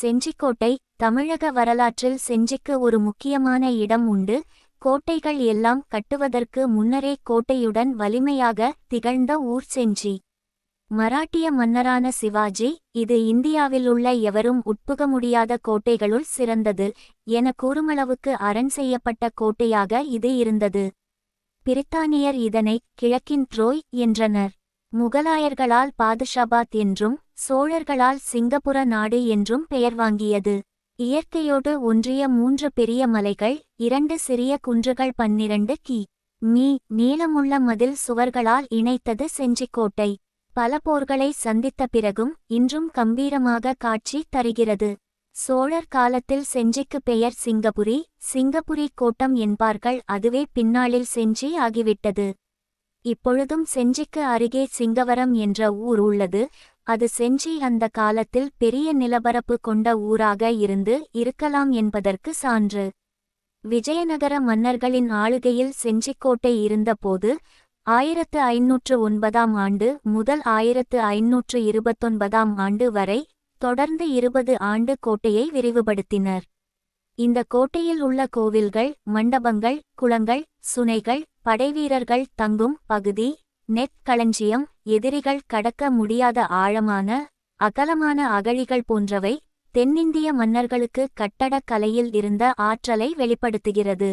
செஞ்சிக்கோட்டை. தமிழக வரலாற்றில் செஞ்சிக்கு ஒரு முக்கியமான இடம் உண்டு. கோட்டைகள் எல்லாம் கட்டுவதற்கு முன்னரே கோட்டையுடன் வலிமையாக திகழ்ந்த ஊர் செஞ்சி. மராட்டிய மன்னரான சிவாஜி, இது இந்தியாவிலுள்ள எவரும் உட்புக முடியாத கோட்டைகளுள் சிறந்தது என கூறுமளவுக்கு அரண் செய்யப்பட்ட கோட்டையாக இது இருந்தது. பிரித்தானியர் இதனை கிழக்கின் ட்ரோய் என்றனர். முகலாயர்களால் பாதுஷாபாத் என்றும் சோழர்களால் சிங்கப்புர நாடு என்றும் பெயர் வாங்கியது. இயற்கையோடு ஒன்றிய 3 பெரிய மலைகள், 2 சிறிய குன்றுகள், 12 கி.மீ நீளமுள்ள மதில் சுவர்களால் இணைத்தது செஞ்சிக்கோட்டை. பல போர்களை சந்தித்த பிறகும் இன்றும் கம்பீரமாக காட்சி தருகிறது. சோழர் காலத்தில் செஞ்சிக்கு பெயர் சிங்கபுரி, சிங்கபுரி கோட்டம் என்பார்கள். அதுவே பின்னாளில் செஞ்சி ஆகிவிட்டது. இப்பொழுதும் செஞ்சிக்கு அருகே சிங்கவரம் என்ற ஊர் உள்ளது. அது செஞ்சி அந்த காலத்தில் பெரிய நிலப்பரப்பு கொண்ட ஊராக இருக்கலாம் என்பதற்கு சான்று. விஜயநகர மன்னர்களின் ஆளுகையில் செஞ்சிக்கோட்டை இருந்தபோது 1509 ஆண்டு முதல் 1529 ஆண்டு வரை தொடர்ந்து 20 ஆண்டு கோட்டையை விரிவுபடுத்தினர். இந்த கோட்டையில் உள்ள கோவில்கள், மண்டபங்கள், குளங்கள், சுனைகள், படைவீரர்கள் தங்கும் பகுதி, நெற்களஞ்சியம், எதிரிகள் கடக்க முடியாத ஆழமான அகலமான அகழிகள் போன்றவை தென்னிந்திய மன்னர்களுக்கு கட்டடக் கலையில் இருந்த ஆற்றலை வெளிப்படுத்துகிறது.